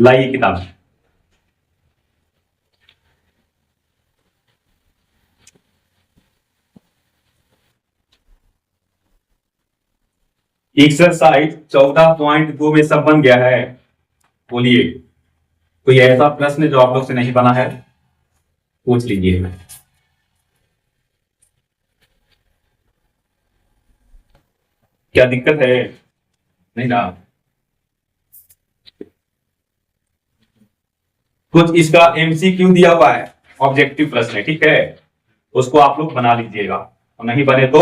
लाइए किताब। एक्सरसाइज 14.2 में सब बन गया है। बोलिए, कोई ऐसा प्रश्न जो आप लोग से नहीं बना है पूछ लीजिए। क्या दिक्कत है? नहीं ना? कुछ इसका एमसीक्यू दिया हुआ है, ऑब्जेक्टिव प्रश्न है, ठीक है, उसको आप लोग बना लीजिएगा और नहीं बने तो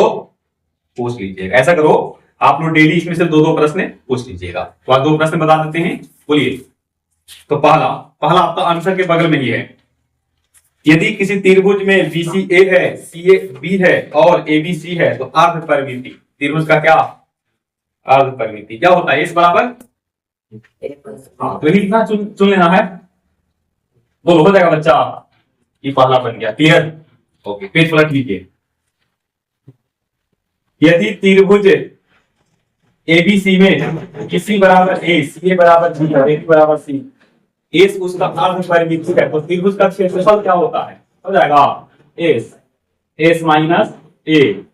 पूछ लीजिएगा। ऐसा करो, आप लोग डेली इसमें से दो दो प्रश्न पूछ लीजिएगा। तो आज दो प्रश्न बता देते हैं, बोलिए। तो पहला पहला आपका आंसर के बगल में ही है। यदि किसी त्रिभुज में बीसी ए है, सी ए बी है और ए बी सी है तो अर्ध परिमिति त्रिभुज का क्या? अर्ध परिमिति क्या होता है? इस बराबर, हाँ, तो यही इतना चुन लेना है। बोलो, हो जाएगा बच्चा? ये पहला बन गया, क्लियर? ओके, पेज पलट लीजिए। यदि त्रिभुज एबीसी में किसी बराबर ए, सी ए बराबर बी और ए बी बराबर सी, एस उसका अर्ध परिमिति है, तो त्रिभुज का क्षेत्रफल क्या होता है? हो जाएगा S, S minus A,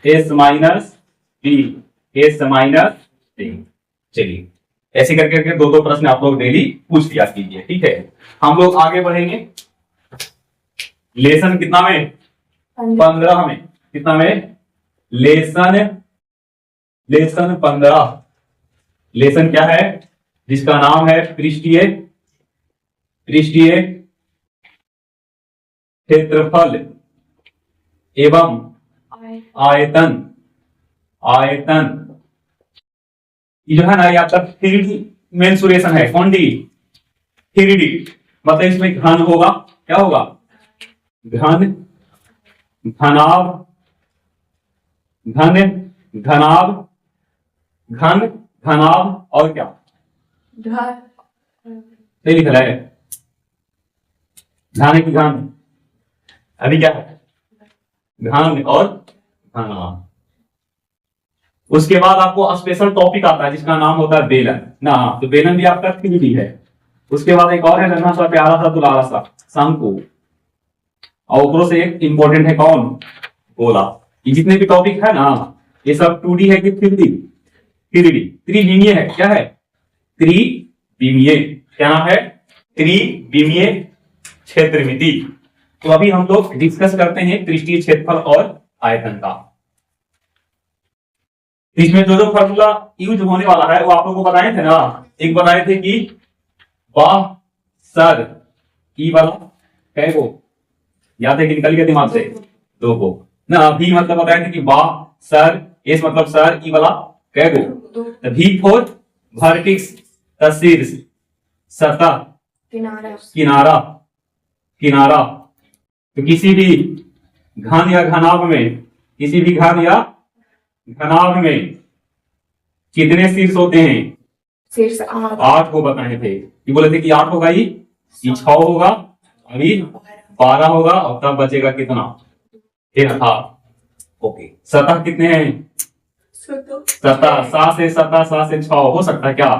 S minus B, S minus C. चलिए, ऐसे करके दो दो प्रश्न आप लोग डेली पूछ लिया कीजिए, ठीक है। हम लोग आगे बढ़ेंगे लेसन कितना में? 15 में। कितना में? लेसन 15। लेसन क्या है? जिसका नाम है पृष्ठीय क्षेत्रफल एवं आयतन। ये जो है ना, ये आपका 3D मेंसुरेशन है। कौन डी? 3D, मतलब इसमें घन होगा। क्या होगा? घन, घनाभ, घन घनाभ और क्या सही लिखा है? घन की घन, अभी क्या है? घन और घनाभ। उसके बाद आपको स्पेशल टॉपिक आता है जिसका नाम होता है बेलन ना। तो बेलन भी आपका 3D है। उसके बाद एक और है नन्हा सा प्यारा सा दुलारा सा शंकु, और ऊपर से एक इंपॉर्टेंट है कौन? गोला। ये जितने भी टॉपिक है ना, ये सब 2D है कि 3D? 3D, त्रिविमीय है। क्या है? त्रिविमीय। क्या नाम है? त्रिविमीय क्षेत्रमिति। तो अभी हम लोग डिस्कस करते हैं पृष्ठीय क्षेत्रफल और आयतन का। इसमें जो जो फॉर्मूला यूज होने वाला है वो आप लोगों को बताए थे ना। एक बताए थे कि बाह सर ई वाला कै को याद है कि निकल गया दिमाग से? दो को ना। भी मतलब बताए थे कि बाह सर, एस मतलब सर, ई वाला कै को? भी फॉर वर्टिक्स, शीर्ष, सतह, किनारा। तो किसी भी घन या घनाभ में, किसी भी घन या घनाभ में कितने शीर्ष होते हैं? शीर्ष 8 को बताए थे। ये बोले थे कि 8 होगा, ये 6 होगा, अभी 12 होगा, और तब बचेगा कितना? 13 था। ओके, सतह कितने हैं? सतह 7 से 6 हो सकता है क्या?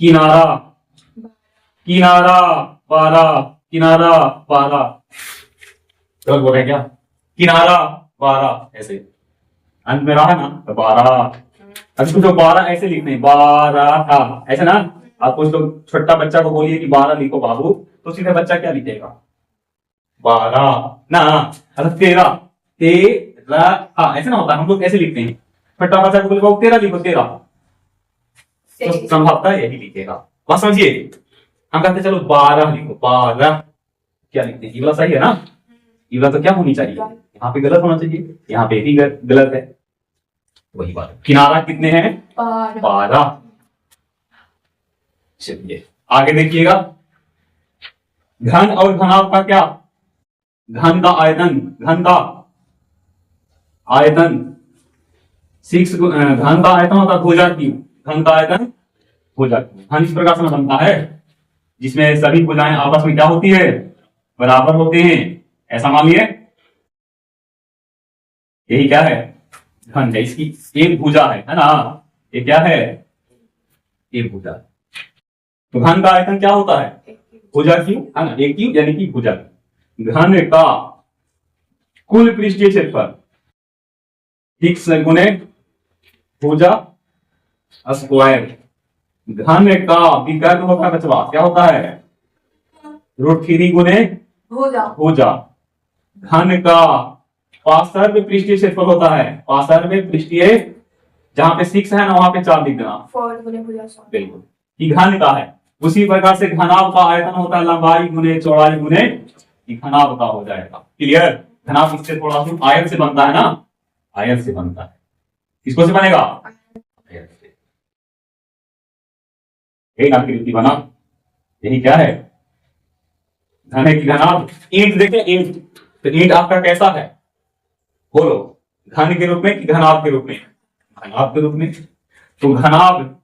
किनारा 12 गलत बोल रहे क्या? किनारा 12 ऐसे अंत में रहा ना, तो 12। अब कुछ 12 ऐसे लिखते हैं, 12 ऐसे ना। आप कुछ लोग छोटा बच्चा को बोलिए कि 12 लिखो बाबू, तो सीधे बच्चा क्या लिखेगा? 12 ना। अच्छा 13 ऐसे ना होता, हम लोग ऐसे लिखते हैं। छोटा बच्चा को बोले बाबू 13 लिखो, 13, तो संभवतः यही लिखेगा। बात समझिए। हम कहते चलो 12 लिखो, 12 क्या लिखते हैं? ये वाला सही है ना? ये वाला तो क्या होनी चाहिए? यहाँ पे गलत होना चाहिए, यहाँ पे भी गलत है। वही बात। किनारा कितने हैं? 12। चलिए आगे देखिएगा। घन और घनाभ का क्या? घन का आयतन, 6 घन का आयतन होता है भुजा क्यू। घन का आयतन भुजा क्यू। घन इस प्रकार से बनता है जिसमें सभी भुजाएं आपस में क्या होती है? बराबर होते हैं। ऐसा मान लिए, यही क्या है? घन है। इसकी एक भुजा है ना? ये क्या है? एक भुजा। तो घन का आयतन क्या होता है, भुजा क्यू है ना, एक क्यू यानी कि भुजा। घन का कुल पृष्ठीय क्षेत्रफल x गुने भुजा स्क्वायर। घन का विकर्ण होता है बचवा, क्या होता है, √3 गुने भुजा। घन का पार्श्व पृष्ठीय क्षेत्रफल होता है, पार्श्व पृष्ठीय, जहां पे 6 है ना वहां पे 4 लिख देना, बिल्कुल, ये घन का है। उसी प्रकार से घनाभ का आयतन होता है लंबाई गुने चौड़ाई गुने, घनाभ का हो जाएगा। क्लियर, घनाभ इससे थोड़ा सा आयत से बनता है ना, आयत से बनता है। किसको से बनेगा, आयत से। एक आकृति बना, यही क्या है, घन की घनाभ। ईंट देखें, ईंट, तो ईंट आपका कैसा है, बोलो, घन के रूप में कि घनाभ के रूप में, घनाभ के रूप में। तो घनाभ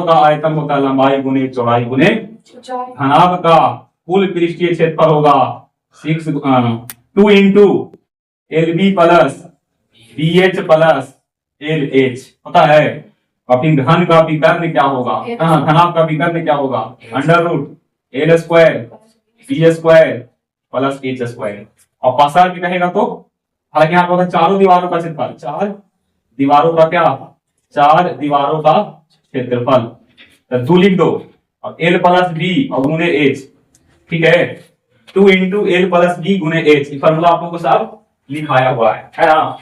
का आयतन होता है लंबाई गुने चौड़ाई गुने, घनाभ का कुल पृष्ठीय क्षेत्रफल होगा 2 into LB plus BH plus LH होता है। और फिर घन का विकर्ण क्या होगा, घनाभ का विकर्ण क्या होगा, √L² B² प्लस H²। और पार्श्व भी कहेगा तो, हालांकि यहाँ पर चारों दीवारों का क्षेत्रफल, चार दीवारों का क्या, चार दीवारों का क्षेत्रफल, तो 2 लिख दो, और L प्लस B और गुने H, ठीक है, 2 इंटू L प्लस B गुने H। ये फॉर्मूला आप लोगों को सब लिखाया हुआ है ना।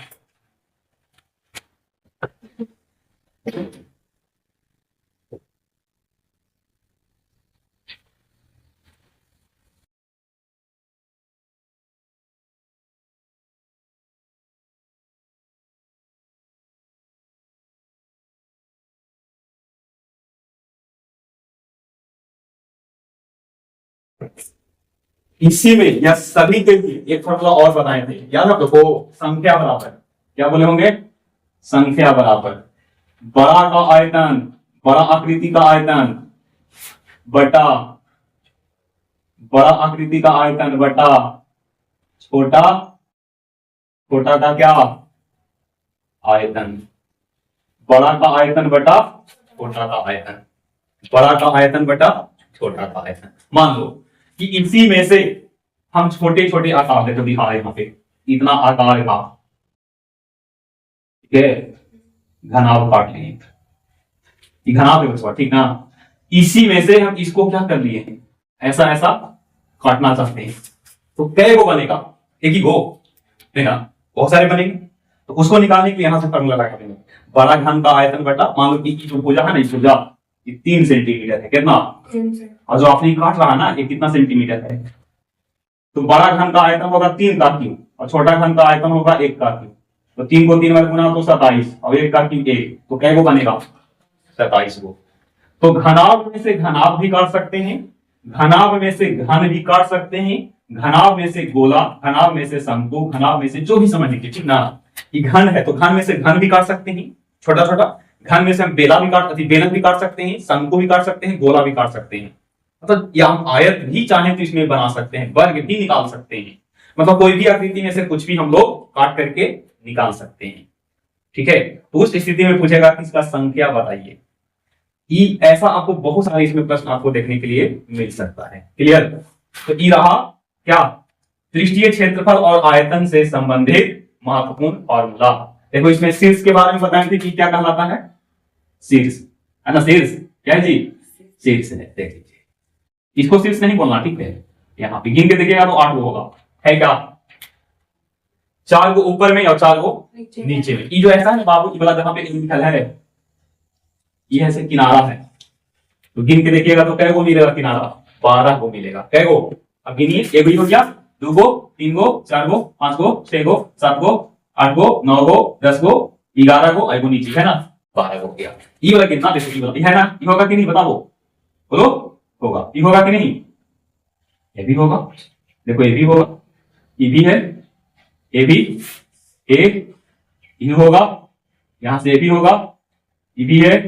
इसी में या सभी के लिए एक फॉर्मूला और बताए थे, याद है आपको, संख्या बराबर, क्या बोले होंगे, संख्या बराबर बड़ा का आयतन, बड़ा आकृति का आयतन बटा बड़ा आकृति का आयतन बटा छोटा छोटा का क्या आयतन, बड़ा का आयतन बटा छोटा का आयतन, बड़ा का आयतन बटा छोटा का आयतन। मान लो कि इसी में से हम छोटे छोटे आकार देखो दिखा रहे यहाँ पे, इतना आकार का, ठीक है, घनाभ काट लिए, घनाभ है बच्चा, ठीक ना। इसी में से हम इसको क्या कर लिए हैं, ऐसा ऐसा काटना चाहते हैं, तो कै गो बनेगा, एक ही गो है ना, बहुत सारे बनेंगे। तो उसको निकालने के लिए यहां से फॉर्मूला लगा देंगे, बड़ा घन का आयतन बटा, मान लो कि जो भुजा है ना, इस भुजा 3 सेंटीमीटर है, कितना, और जो आपने काट रहा है ना ये कितना सेंटीमीटर है, तो बड़ा घन का आयतन होगा 3 का क्यूब, और छोटा घन का आयतन होगा 1 का क्यूब। तो 3 को 3 बार गुना तो 27, और 1 का क्यूब 1, तो कै गो बनेगा, 27 गो। तो घनाभ में से घनाभ भी काट सकते हैं, घनाभ में से घन भी काट सकते हैं, घनाभ में से गोला, घनाभ में से शंकु, घनाभ में से जो भी समझ लीजिए, ठीक ना। ये घन है तो घन में से घन भी काट सकते हैं छोटा छोटा, घन में से हम बेलन भी काट सकते हैं, शंकु भी काट सकते हैं, गोला भी काट सकते हैं, मतलब या हम आयत भी चाहें तो इसमें बना सकते हैं, वर्ग भी निकाल सकते हैं, मतलब कोई भी आकृति में से कुछ भी हम लोग काट करके निकाल सकते हैं, ठीक है। तो उस स्थिति में पूछेगा कि इसका संख्या बताइए। ऐसा आपको बहुत सारे इसमें प्रश्न आपको देखने के लिए मिल सकता है, क्लियर। तो ई रहा क्या, पृष्ठीय क्षेत्रफल और आयतन से संबंधित महत्वपूर्ण फॉर्मूला। देखो इसमें शीर्ष के बारे में बताए थे कि क्या कहलाता है, शीर्ष है ना, शीर्ष क्या है जी, शीर्ष है। देख लीजिए, इसको शीर्ष नहीं बोलना, ठीक है, यहाँ पे गिन के देखिएगा तो 8 गो होगा, है क्या, 4 गो ऊपर में और 4 गो नीचे में। ये जो ऐसा है ना बाबू, वाला जहां पे लिखा है, ये ऐसे किनारा है, तो गिन के देखिएगा तो कै गो मिलेगा किनारा, 12 गो मिलेगा। कै गो, अब गिनिए, एक गो हो गया, 2 गो, 3 गो, 4 गो, 5 गो, 6 गो, 7 गो, 8 गो, 9 गो, 10 गो, 11 गो, आई गो नीचे है ना, 12 गो गया। ये वाला कितना देखो, ये है ना, ये होगा कि नहीं बताओ, बोलो, होगा, ये होगा कि नहीं, ये भी होगा, देखो ये भी होगा, ये भी है, ये भी, ये होगा, यहां से ये भी होगा, ये भी है,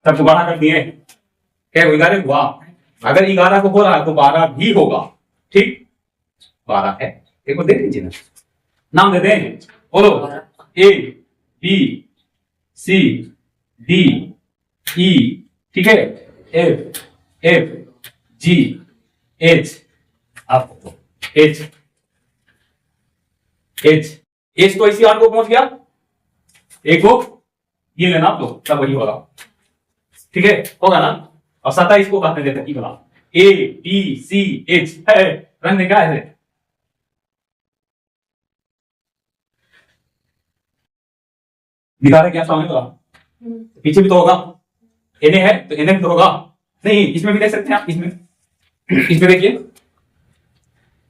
सब को 12 कर दिए, क्या 11 हुआ, अगर 11 को हो रहा है तो 12 भी होगा, ठीक, 12 है। देखो देख लीजिए ना, नाम देते हैं, बोलो, A B C D E, ठीक है, एफ एफ जी एच, आपको एच एच एच तो इसी आर को पहुंच गया, एक को ये लेना आप लोग, तब वही होगा, ठीक है, होगा ना। और 27 को कहते देते की बोला ए बी सी एच है, रंग देखा है, दिखा रहे क्या सामने वाला, पीछे भी तो होगा, एन है तो एन भी तो होगा, नहीं इसमें भी देख सकते हैं आप, इसमें देखिए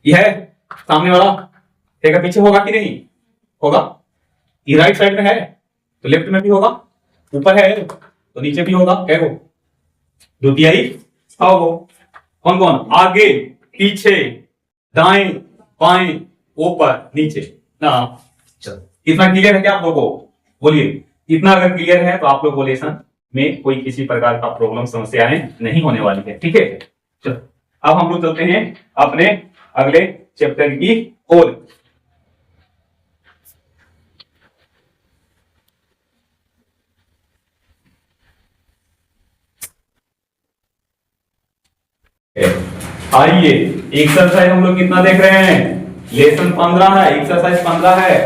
यह है सामने वाला, देखा पीछे होगा कि नहीं होगा, ये राइट साइड में है तो लेफ्ट में भी होगा, ऊपर है तो नीचे भी होगा, क्या हो द्वितीय हो, कौन कौन, आगे पीछे दाएं बाएं ऊपर नीचे ना। चलो इतना क्लियर है क्या आप लोगों को, बोलिए इतना अगर क्लियर है तो आप लोग लेसन में कोई किसी प्रकार का प्रॉब्लम समस्याएं नहीं होने वाली है, ठीक है। चलो अब हम लोग चलते हैं अपने अगले चैप्टर की ओर। आइए एक्सरसाइज हम लोग कितना देख रहे हैं, लेसन 15 है, एक्सरसाइज 15 है,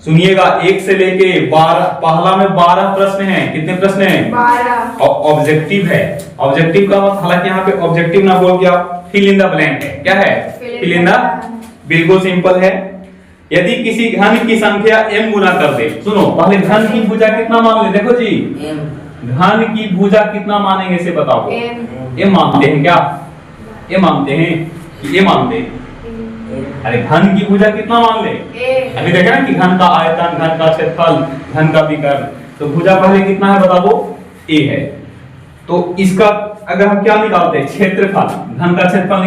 सुनिएगा 1 से लेके 12, पहला में 12 प्रश्न हैं, कितने प्रश्न हैं 12, और ऑब्जेक्टिव है, ऑब्जेक्टिव का मतलब, हालांकि यहाँ पे ऑब्जेक्टिव ना बोल के आप फिल इन द ब्लैंक है, क्या है फिल इन द, बिल्कुल सिंपल है। यदि किसी घन की संख्या m गुना कर दे, सुनो पहले घन की भुजा कितना मान ले, देखो जी घन की भुजा कितना मानेंगे इसे बताओ, m मानते हैं क्या, ये मानते हैं कि ये मानते हैं, अरे घन की भुजा कितना मान ले, अभी देखा ना कि घन का आयतन, घन का क्षेत्रफल, घन का विकर्ण, तो भुजा पहले कितना है बता दो, a है, तो इसका अगर हम क्या निकालते हैं क्षेत्रफल, घन का क्षेत्रफल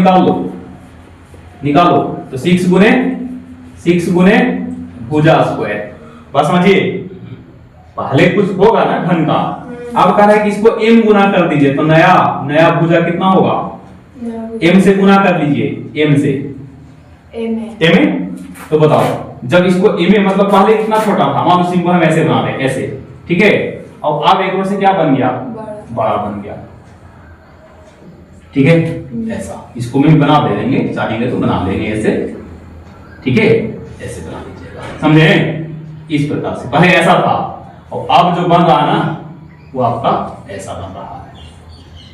निकालो तो 6 गुने भुजा स्क्वायर, बस समझिए पहले कुछ होगा ना घन का, अब कह रहा है कि इसको m गुना कर दीजिए, तो नया भुजा कितना होगा, m से गुना कर लीजिए, m से m, तो बताओ जब इसको m मतलब पहले इतना छोटा था, मान लो सिंपल हम ऐसे बना रहे ऐसे, ठीक है, और अब एक बार से क्या बन गया, बड़ा बन गया, ठीक है, ऐसा इसको भी बना दे देंगे, चाहेंगे तो बना लेंगे ऐसे, ठीक है, ऐसे बना लीजिएगा, समझे, इस प्रकार से पहले ऐसा था, और अब जो बन रहा है ना वो आपका ऐसा बन रहा है,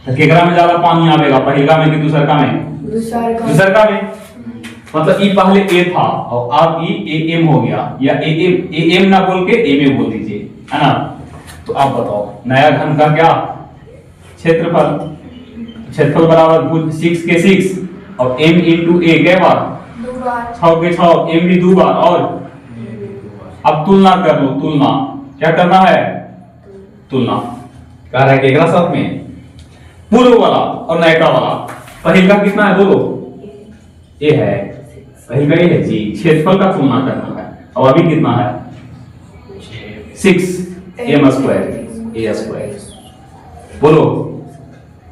तो केकरा में ज्यादा पानी आवेगा, पहला में कि दूसरा में, दूसरा में, मतलब ई पहले ए था और अब ई एम हो गया, या एम ना बोल के ए में बोल दीजिए, है ना। तो आप बताओ नया घन का क्या क्षेत्रफल बराबर 6 के 6 और m इंटू ए क्या बार 6 के 6, m भी 2 बार, और अब तुलना कर लो, तुलना क्या करना है, तुलना कह रहा है कि साथ में पूर्व वाला और नयका वाला, पहले का कितना है बोलो, ए है, पहले का ये है जी, क्षेत्रफल का तुलना करना है, और अभी कितना है 6 m स्क्वायर a स्क्वायर, बोलो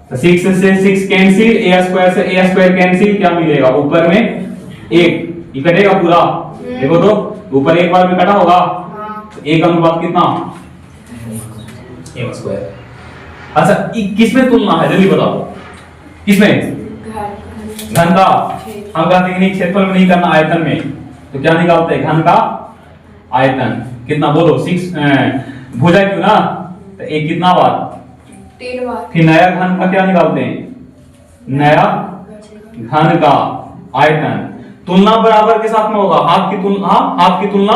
तो 6 से 6 कैंसिल, a स्क्वायर से a स्क्वायर कैंसिल, क्या मिलेगा ऊपर में 1, ये कटेगा पूरा, देखो तो ऊपर एक बार में कटा होगा, तो एक अनुपात कितना m स्क्वायर। अच्छा किसमें तुलना है जल्दी बताओ, किसमें, घन का, हम कहते हैं क्षेत्रफल में नहीं करना, आयतन में, तो क्या निकालते हैं घन का आयतन कितना, बोलो 6 भुजा क्यों ना, तो एक कितना बार 3 बार, फिर नया घन का क्या निकालते हैं, नया घन का आयतन, तुलना बराबर के साथ में होगा, हाथ की तुलना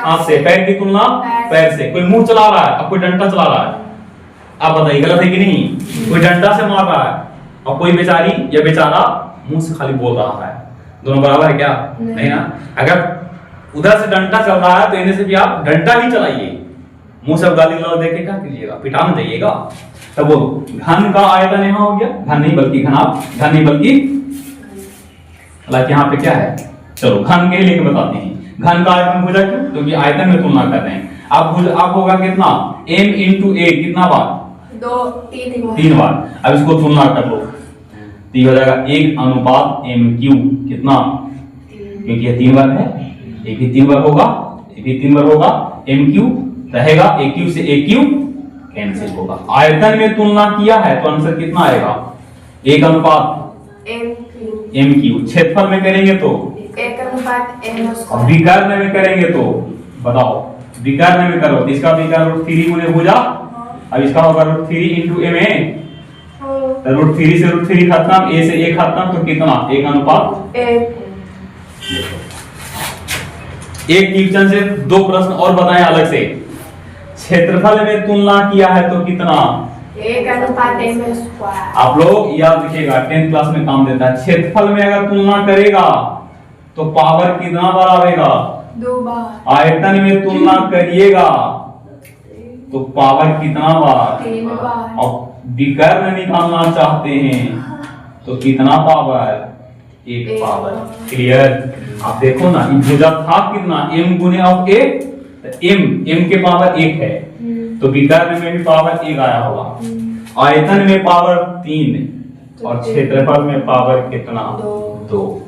हाथ से, पैर की तुलना पैर से, कोई मुंह चला रहा है और कोई डंडा चला रहा है, आप बताइए गलत है कि नहीं, कोई डंडा से मार रहा है और कोई बेचारी या बेचारा मुंह से खाली बोल रहा है, दोनों बराबर है क्या, नहीं ना। अगर उधर से डंडा चल रहा है तो इन्हें से भी आप डंडा ही चलाइए, मुंह से गाली गलौज देके क्या कीजिएगा, पिटाना जाइएगा, तब वो घन का आयतन यहाँ हो गया, घन नहीं बल्कि हालांकि यहाँ पे क्या है, चलो घन के लेके बताते हैं, घन का आयतन भुजा क्यों, क्योंकि आयतन में तुलना कर रहे हैं, अब होगा कितना m इंटू ए, कितना बार 3 बार, अब इसको तुलना कर लो, तो ये हो जाएगा 1 अनुपात m क्यू, कितना, क्योंकि ये 3 बार है, एक भी 3 बार होगा, m क्यू रहेगा, a क्यू से a क्यू MC होगा। आयतन में तुलना किया है तो आंसर कितना आएगा? 1:m cube. क्षेत्रफल में करेंगे तो 1:m²। विकर्ण में करेंगे तो बताओ, विकर्ण में करो तो इसका विकर्ण √3 गुने भुजा, अब इसका होगा √3 × ma, √3 से √3 खत्म, a से a खत्म, तो कितना? 1:1। एक क्वेश्चन से 2 प्रश्न और बताएं अलग से। क्षेत्रफल में तुलना किया है तो कितना? 1:m²। आप लोग याद रखिएगा, 10th क्लास में काम देता है। क्षेत्रफल में अगर तुलना करेगा तो पावर कितना बार आएगा? 2 बार। आयतन में तुलना करिएगा तो पावर कितना बार? 3 बार। और विकर्ण निकालना चाहते हैं तो कितना पावर? 1 पावर। क्लियर? आप देखो ना, भुजा था कितना? m गुने ऑफ a, m के पावर 1 है, तो विकर्ण में भी पावर 1 आया होगा। आयतन में पावर 3 और क्षेत्रफल में पावर कितना? 2।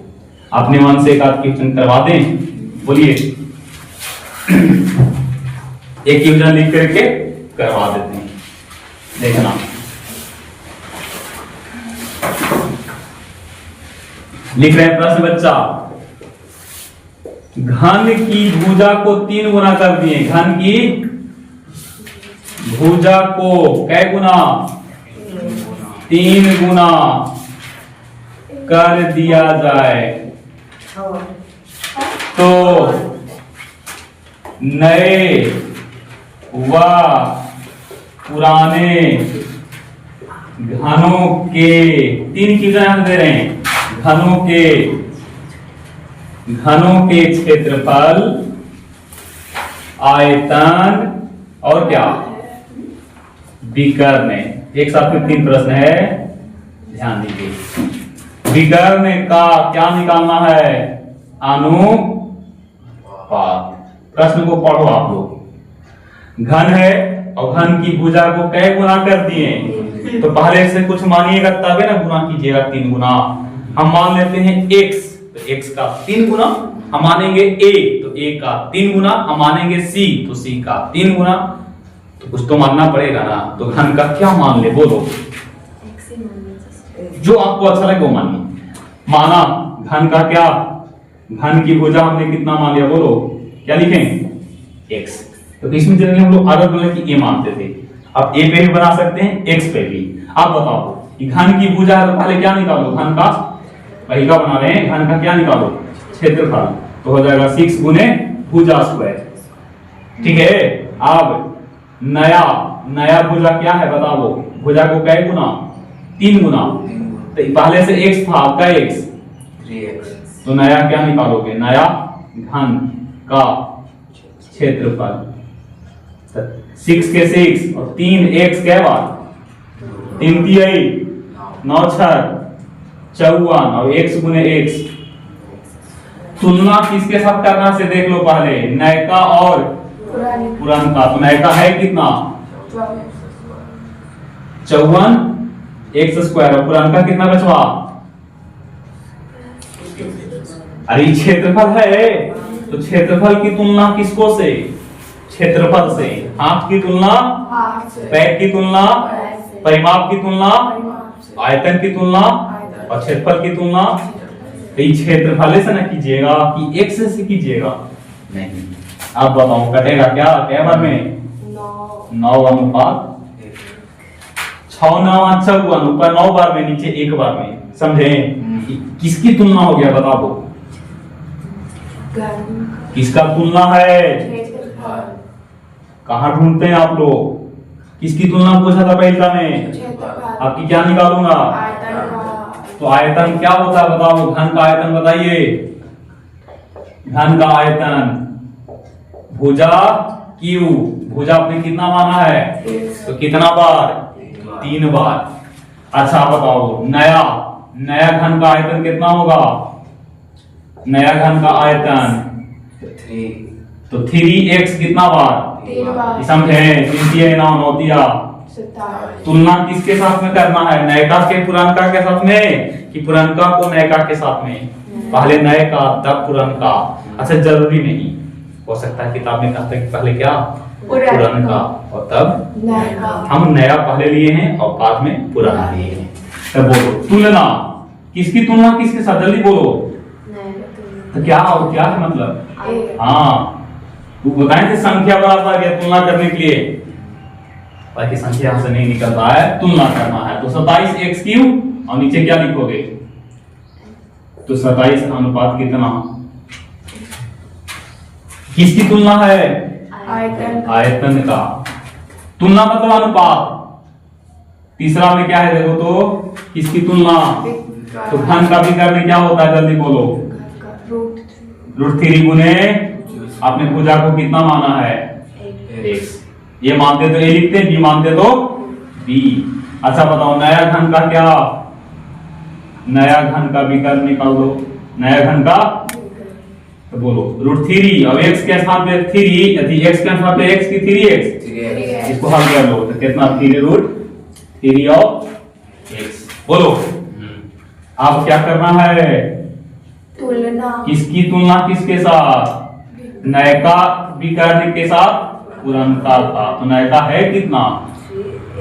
अपने मन से एक आध क्वेश्चन करवा दें, बोलिए। एक क्वेश्चन लिख करके करवा देते हैं, देखना। लिख रहे हैं प्रश्न बच्चा, घन की भुजा को 3 गुना कर दिए। घन की भुजा को कै गुना? 3 गुना कर दिया जाए तो नए व पुराने घनों के 3 की जान दे रहे हैं, घनों के क्षेत्रफल, आयतन और क्या? विकर्ण। एक साथ में 3 प्रश्न है, ध्यान दीजिए। विकर्ण का क्या निकालना है? अनुपात। प्रश्न को पढ़ो आप लोग। घन है और घन की भुजा को कै गुना कर दिए, तो पहले से कुछ मानिएगा तबे ना गुना कीजिएगा। 3 गुना हम मान लेते हैं x, तो x का 3 गुना हम मानेंगे a, तो a का 3 गुना हम मानेंगे c, तो c का 3 गुना। तो कुछ तो मानना पड़ेगा ना, तो घन का क्या मान ले? बोलो, जो आपको अच्छा लगे वो मानिए। माना घन का क्या? घन की भुजा हमने कितना मान लिया? बोलो, क्या लिखें? x। तो इसमें जनरली हम लोग आदत बोले कि a मानते थे, अब a पे भी बना सकते हैं, x पे भी। आप बताओ कि घन की भुजा है तो पहले क्या निकालो? घन का वही का बना रहे हैं, घन का क्या निकालो? क्षेत्रफल। तो हो जाएगा 6 गुने भुजा स्क्वायर। ठीक है। अब नया भुजा क्या है बताओ? भुजा को कै गुना? 3 गुना। तो पहले से x था, आपका x 3x, तो नया क्या निकालोगे? नया घन का क्षेत्रफल। 6 के 6 और 3x क्या बार? 3 3 9 6 54 और x गुने x। तुलना किसके साथ करना से देख लो पहले, नयका और पुरानका। तो नयका है कितना? 54 x स्क्वायर, और पुरानका कितना बचवा? अरे क्षेत्रफल है, तो क्षेत्रफल की तुलना किसको से? क्षेत्रफल से। हाथ की तुलना पैर की तुलना, परिमाप की तुलना, आयतन की तुलना और क्षेत्रफल की तुलना। तो क्षेत्रफल से ना कीजिएगा कि x से कीजिएगा? नहीं। आप बताओ कटेगा क्या? क्या बार में? 9:1। 6 9 54, ऊपर 9 बार में, नीचे 1 बार में। समझे? किसकी तुलना हो गया बता दो? किसका तुलना है? कहाँ ढूंढते हैं आप लोग? किसकी तुलना पूछा था पहला में? आपकी क्या निकालूंगा? तो आयतन क्या होता है बताओ? घन का आयतन बताइए। घन का आयतन भुजा क्यू। भुजा आपने कितना माना है? तो कितना बार? 3 बार। अच्छा बताओ, नया घन का आयतन कितना होगा? नया घन का आयतन तो 3x कितना बार? 3 बार। समझे? 3 9 9 दिया। तुलना किसके साथ में करना है? नयका के पुरानका के साथ में कि पुरानका को नयका के साथ में? पहले नयका तब पुरानका। अच्छा जरूरी नहीं, हो सकता है किताब में कहते हैं कि पहले क्या पुराना और तब नया हम नया पहले लिए हैं और बाद में पुराना लिए हैं। तब बोलो तुलना, किसकी तुलना किसके साथ, जल्दी बोलो। तो क्या और क्या है मतलब? एक हाँ, तू बताए थे संख्या बराबर या तुलना करने के लिए, बाकी संख्या यहाँ से नहीं निकल रहा है, तुलना करना है। तो 27x³ और नीचे क्या लिखोगे? तो 27 अनुपात कितना, किसकी तुलना है? आयतन आयतन का। तुलना मतलब अनुपात। तीसरा में क्या है देखो तो, किसकी तुलना? तो घन का विकर्ण क्या होता है, जल्दी बोलो। √3 गुने आपने भुजा को कितना माना है? x। ये मानते तो a लिखते, b मानते तो b। अच्छा बताओ नया घन का क्या? नया घन का विकर्ण निकाल दो। नया घन का तो बोलो √3 और x के स्थान पे 3 यदि x के स्थान पे x की 3x, इसको हल कर लो तो कितना 3√3 और x। बोलो अब क्या करना है? तुलना किसकी तुलना किसके साथ? नयका विकर्ण के साथ पुरनका था। तो नयका है कितना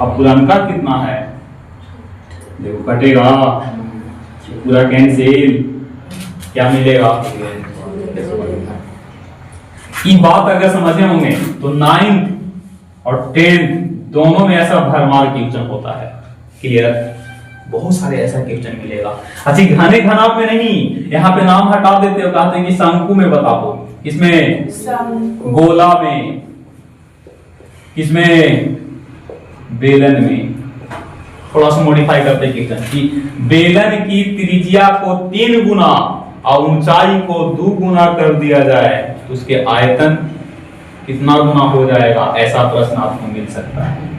अब पुरनका कितना है? देखो कटेगा पूरा कैंसिल, क्या मिलेगा? ये बात अगर समझे होंगे तो 9th और 10th दोनों में ऐसा भरमार क्वेश्चन होता है। क्लियर? बहुत सारे ऐसा क्वेश्चन मिलेगा। अच्छा घने घनाभ में नहीं, यहाँ पे नाम हटा देते हो, कहते हैं कि शंकु में बताओ। इसमें शंकु गोला में, किसमें? बेलन में। थोड़ा सा मॉडिफाई करते हैं क्वेश्चन कि बेलन की त्रिज्या को 3 गुना और ऊंचाई को 2 गुना कर दिया जाए तो उसके आयतन कितना गुना हो जाएगा? ऐसा प्रश्न आपको मिल सकता है।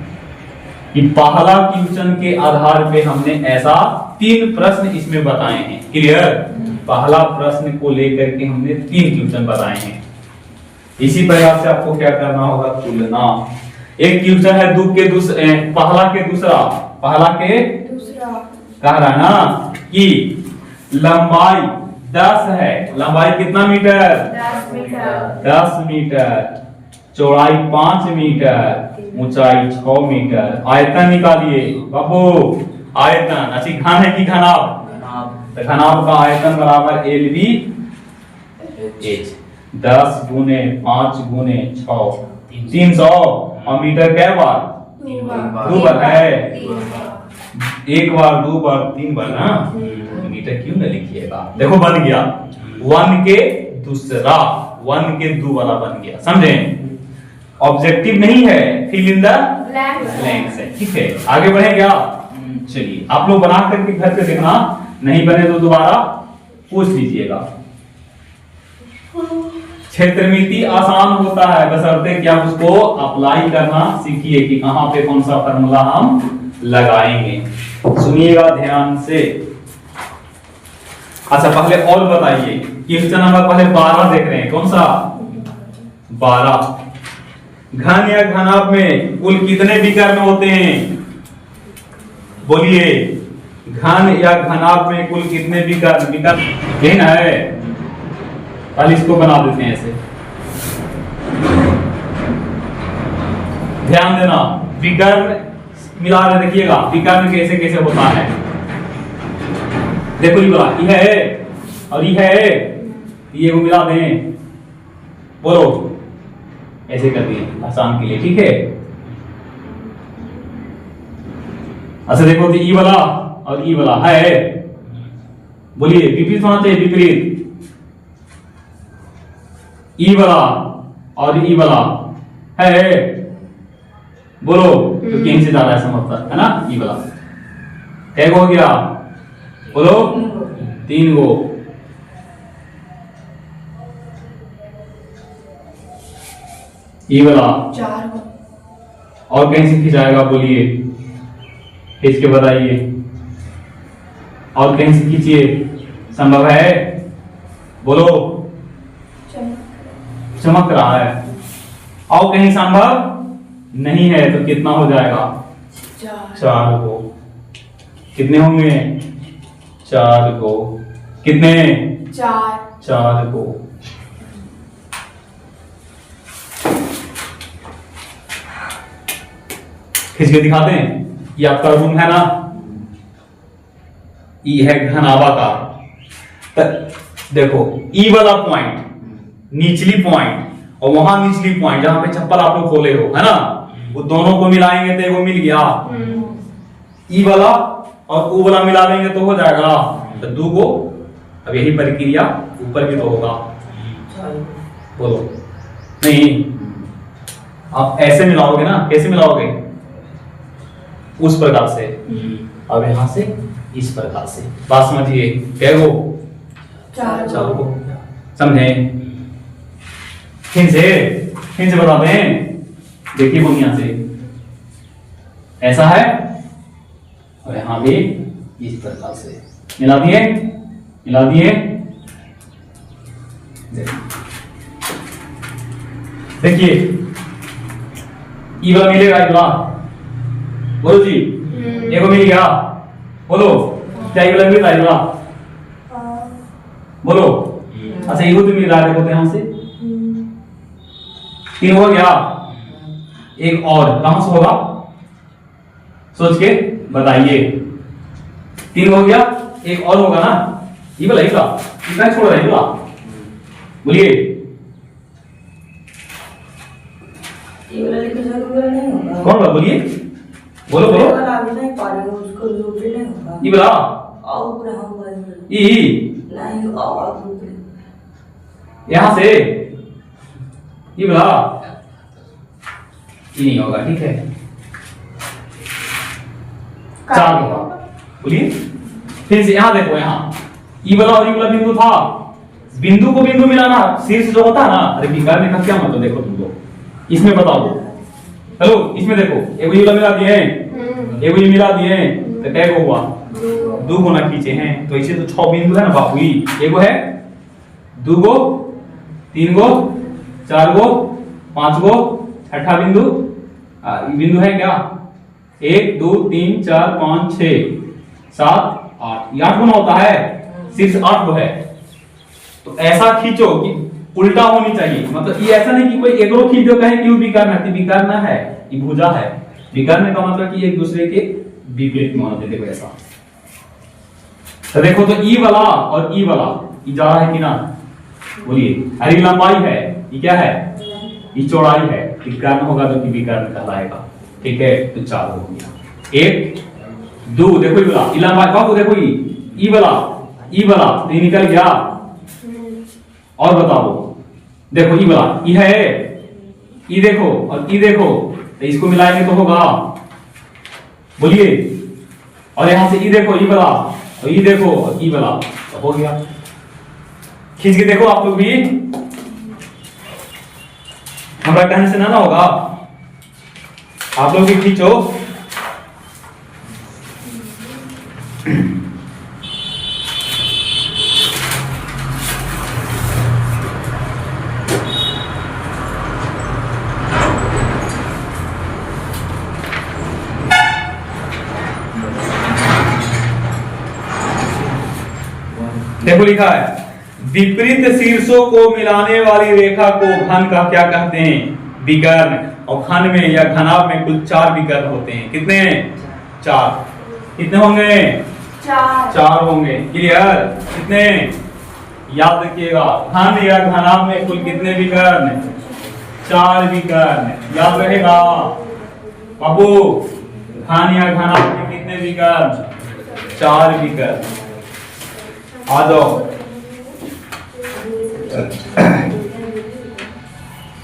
कि पहला क्वेश्चन के आधार पे हमने ऐसा 3 प्रश्न इसमें बताए हैं। क्लियर? पहला प्रश्न को लेकर के हमने 3 क्वेश्चन बताए हैं। इसी प्रकार से आपको क्या करना होगा? तुलना। एक क्वेश्चन है पहला के दूसरा कह रहा है ना कि लंबाई 10 है। लंबाई कितना मीटर? 10 metre 10 metre. चौड़ाई 5 मीटर, ऊंचाई 6 मीटर। आयतन निकालिए बाबू। आयतन अच्छी घन है कि घनाभ? तो घनाभ का आयतन बराबर LBH। 10 गुने 5 गुने 6 300 और मीटर कै बार? 2 बार है। 1 बार 2 बार 3 बार ना, मीटर क्यों न लिखिएगा? देखो बन गया 1 के दूसरा 1 के 2 वाला बन गया। समझे? ऑब्जेक्टिव नहीं है, फिल इन द ब्लैंक्स है। ठीक है आगे बढ़े क्या? चलिए आप लोग बना करके घर पे देखना, नहीं बने तो दोबारा पूछ लीजिएगा। क्षेत्रमिति आसान होता है बशर्ते कि आप उसको अप्लाई करना सीखिए कि कहां पे कौन सा फार्मूला हम लगाएंगे। सुनिएगा ध्यान से। अच्छा पहले और बताइए, क्वेश्चन नंबर पहले 12 देख रहे हैं। कौन सा? 12। घन या घनाभ में कुल कितने विकर्ण होते हैं? बोलिए घन या घनाभ में कुल कितने विकर्ण? यही ना है। पहले इसको बना देते हैं ऐसे, ध्यान देना। विकर्ण मिला रहे, देखिएगा विकर्ण कैसे कैसे होता है। देखो ये है और ये है, ये को मिला दें। बोलो ऐसे कर दिए आसान के लिए। ठीक है अच्छा देखो तो ई वाला और ई वाला है। बोलिए विपरीत होना चाहिए, विपरीत। ई वाला और ई वाला है। बोलो तो कहीं से ज्यादा ऐसा मतलब है ना? ई वाला एक हो गया। बोलो 3 गो। ई वाला 4 गो। और कहीं से खिंचाएगा? बोलिए खींच के बताइए। और कहीं से खींचिए, संभव है? बोलो चमक रहा है। और कहीं संभव नहीं है तो कितना हो जाएगा? 4 गो। कितने होंगे? 4 गो। कितने? 4 गो। खींच के दिखाते हैं। ये आपका रूम है ना, ई है घनावा का। देखो ई वाला पॉइंट, निचली पॉइंट और वहां निचली पॉइंट जहां पे चप्पल आप लोग खोले हो, है ना, वो दोनों को मिलाएंगे तो वो मिल गया। ई वाला और ऊ वाला मिला देंगे तो हो जाएगा, तो दो को। अब यही प्रक्रिया ऊपर भी तो होगा, बोलो नहीं? आप ऐसे मिलाओगे ना, कैसे मिलाओगे? उस प्रकार से। अब यहां से इस प्रकार से। बात समझिए, क्या वो चार को समझे? फिर से बता दें, देखिए बुनिया से ऐसा है और यहां भी इस प्रकार से मिला दिए। देखिए ई वाला मिलेगा, ई वाला बोलो जी, ये को मिल गया, बोलो क्या ई वाला मिला? ई वाला बोलो। अच्छा ये तो मिल रहा है, देखो यहां से 3 हो गया, एक और कहां से होगा सोच के बताइए। 3 हो गया, एक और होगा ना, ये वाला इसका छोड़ रहा है, वाला बोलिए। कौन बात बोलिए, बोलो बोलो। ये वाला यहां से ये वाला ये नहीं होगा, ठीक है। 4 होगा, बोलिए। फिर से यहां देखो, यहां ई वाला और ई वाला बिंदु था, बिंदु को बिंदु मिलाना शीर्ष जो होता है ना। अरे बिगाड़ने का क्या मतलब, देखो तुम लोग इसमें बताओ। हेलो इसमें देखो, एक ये वाला मिला दिए, एक ये मिला दिए, तो क्या हुआ? 2 गुना खींचे हैं, तो इसे तो 6 बिंदु है ना बाबू। एक है 2 गो, 3 गो, 4 गो, 5 गो, छठा बिंदु बिंदु है क्या? 1 2 3 4 5 6 7 8, 8 गुना होता है, शीर्ष 8 गो है। तो ऐसा खींचो कि उल्टा होनी चाहिए, मतलब ये ऐसा नहीं कि कोई एक रो खींच दो कहे कि वो विकर्ण है, ये भुजा है। विकर्ण का मतलब कि एक दूसरे के विपरीत में होना चाहिए। देखो ऐसा, तो देखो तो ई वाला और ई वाला ये जा रहा है कि ना, बोलिए। अरे लंबाई है, ये क्या है? ये चौड़ाई है। विकर्ण होगा तो विकर्ण कहलाएगा, ठीक है। तो 4 हो गया, 1 2 देखो ये वाला, ये लंबाई बाबू देखो, ई वाला तो ये निकल गया। और बताओ, देखो ई वाला ई है, ई देखो और ई देखो, तो इसको मिलाएंगे तो होगा, बोलिए। और यहां से ई देखो, ई वाला और ई देखो और ई वाला, तो हो गया। खींच के देखो आप लोग भी, हमारा कहने से ना होगा, आप लोग भी खींचो। देखो लिखा है, विपरीत शीर्षों को मिलाने वाली रेखा को घन का क्या कहते हैं? विकर्ण। और घन में या घनाभ में कुल 4 विकर्ण होते हैं। कितने? 4। कितने होंगे? 4 होंगे। क्लियर? कितने? याद रखिएगा, घन या घनाभ में कुल कितने विकर्ण? 4 विकर्ण। याद रहेगा बाबू, घन या घनाभ में कितने विकर्ण? 4 विकर्ण। आ जाओ,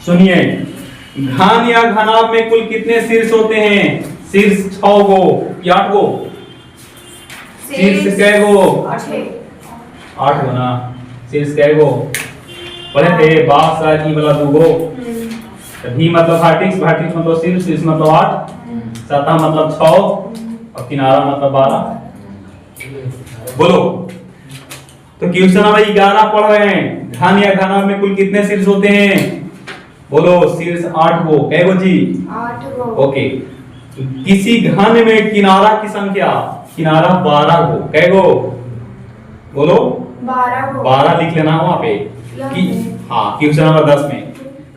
सुनिए, घन या घनाभ में कुल कितने शीर्ष होते हैं? शीर्ष 6 गो या 8 गो? शीर्ष कै गो? 8 गो ना। शीर्ष कै गो पढ़े थे? बास ई वाला 2 गो, भी मतलब वर्टेक्स, वर्टेक्स मतलब शीर्ष, शीर्ष मतलब 8, सतह मतलब 6 और किनारा मतलब 12। बोलो। तो क्वेश्चन नंबर 11 पढ़ रहे हैं, घन या घनाभ में कुल कितने शीर्ष होते हैं? बोलो। शीर्ष 8 गो। कै गो जी? 8 गो। ओके। किसी घन में किनारा की संख्या, किनारा 12 गो। कै गो? बोलो। 12 गो। 12 लिख लेना वहां पे कि हाँ, क्वेश्चन नंबर 10 में।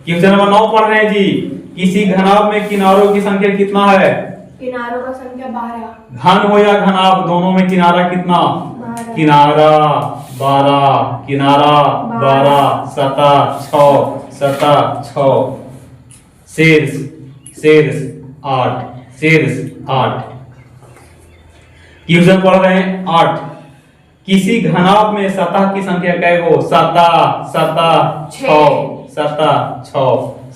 क्वेश्चन नंबर 9 पढ़ रहे हैं जी, किसी घनाभ में किनारों की संख्या कितना है? किनारों का संख्या 12। घन हो या घनाभ दोनों में किनारा कितना? 12। किनारा 12, किनारा 12, सतह 6, सतह 6, शीर्ष शीर्ष 8, शीर्ष 8। क्वेश्चन पढ़ रहे हैं 8। किसी घनाभ में सतह की संख्या कै गो? सतह सतह 6, सतह 6,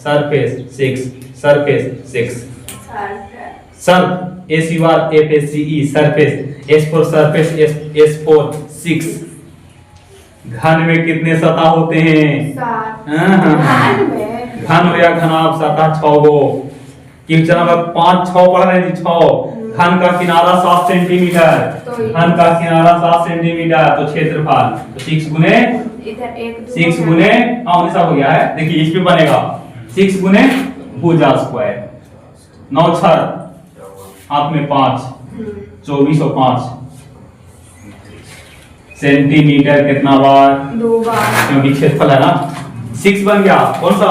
surface 6, surface 6। Surf SURFACE surface, S for surface, S for 6। घन में कितने सतह होते हैं? 7। हाँ। घन हो या घनाभ सतह 6 गो। क्वेश्चन नंबर 5 6 पढ़ रहे हैं जी 6। घन का किनारा 7 सेंटीमीटर, घन का किनारा 7 सेंटीमीटर तो क्षेत्रफल तो 6 गुने इधर 1 2 6 गुने ऐसा हो गया है। देखिए इस पे बनेगा 6 गुने भुजा स्क्वायर 9 6 हाथ में 5 24 और 5 सेंटीमीटर कितना बार? 2 बार। क्योंकि क्षेत्रफल है ना। 6 बन गया कौन सा?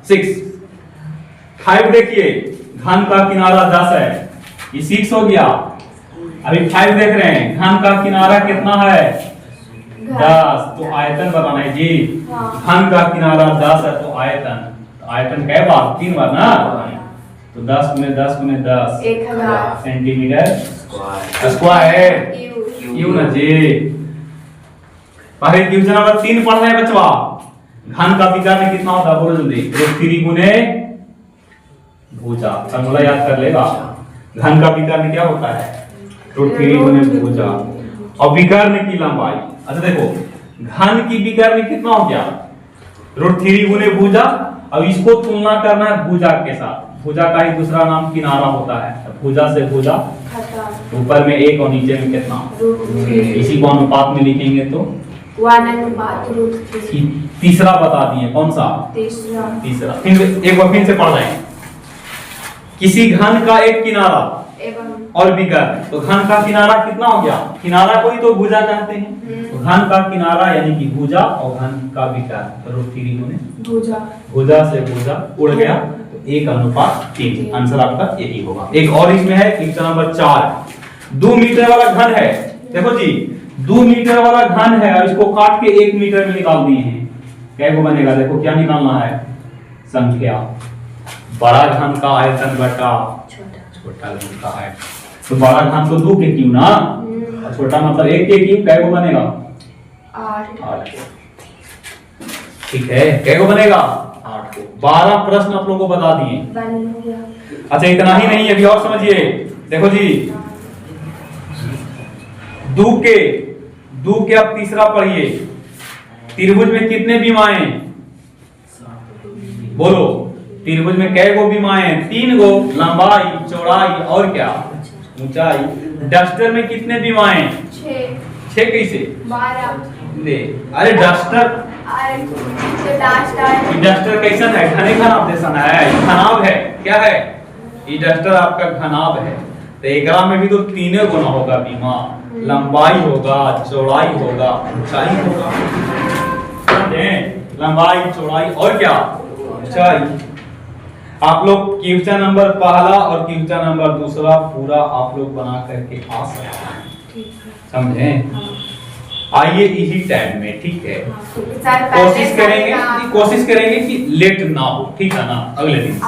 6। 5 देखिए घन का किनारा 10 है, ये 6 हो गया। अभी 5 देख रहे हैं घन का किनारा कितना है? 10 तो आयतन बताना है जी। घन का किनारा 10 है तो आयतन कै बार? 3 बार ना। तो 10 गुने 10 गुने 10 1000 सेंटीमीटर स्क्वायर क्यों ना जी। पहले क्वेश्चन नंबर 3 पढ़ रहे हैं बच्चा। घन का विकर्ण कितना होता है? बोलो जल्दी। 3 गुने भुजा, फॉर्मूला याद कर लेगा। घन का विकर्ण क्या होता है? 3 गुने भुजा। और विकर्ण की लंबाई, अच्छा देखो घन की विकर्ण कितना हो गया? 3 गुने भुजा। अब इसको तुलना करना है भुजा के साथ। भुजा का ही दूसरा नाम किनारा होता है। भुजा से भुजा ऊपर में 1 और नीचे में कितना? इसी को अनुपात में लिखेंगे तो 1/√3। तीसरा बता दिए कौन सा? तीसरा। फिर एक बार फिर से पढ़ रहे हैं। किसी घन का एक किनारा और विकर्ण, तो घन का किनारा कितना हो गया? किनारा को ही तो भुजा कहते हैं। तो घन का किनारा यानी कि भुजा और घन का विकर्ण 3 गुने भुजा से भुजा उड़ गया तो 1/3। आंसर आपका यही होगा। एक और इसमें है क्वेश्चन नंबर 4। 2 मीटर वाला घन है। देखो जी 2 मीटर वाला घन है और इसको काट के 1 मीटर में निकाल दिए हैं। क्या को बनेगा? देखो क्या निकालना है? संख्या। बड़ा घन का आयतन बटा छोटा घन का आयतन। तो बड़ा घन तो 2 के क्यों ना, और छोटा मतलब 1 के क्यों। क्या को बनेगा? 8। ठीक है क्या को बनेगा? 8 को। 12 प्रश्न आप लोगों को बता दिए। अच्छा इतना ही नहीं, अभी और समझिए। देखो जी 2 के अब तीसरा पढ़िए। त्रिभुज में कितने विमाएं? बोलो त्रिभुज में कै गो विमाएं? 3 गो। लंबाई चौड़ाई और क्या? ऊंचाई। डस्टर में कितने विमाएं? 6 कैसे? 12। ले अरे डस्टर डस्टर कैसन है? घने घनाभ जैसा है। घनाभ है क्या है? ये डस्टर आपका घनाभ है। तो एकरा में भी तो 3 गुना होगा विमा। लंबाई होगा, चौड़ाई होगा, ऊंचाई होगा। लंबाई चौड़ाई और क्या? ऊंचाई। आप लोग क्वेश्चन नंबर 1 और क्वेश्चन नंबर 2 पूरा आप लोग बना करके आ सकते हैं। समझे? आइए इसी टाइम में, ठीक है। कोशिश करेंगे कि लेट ना हो, ठीक है ना, अगले दिन से।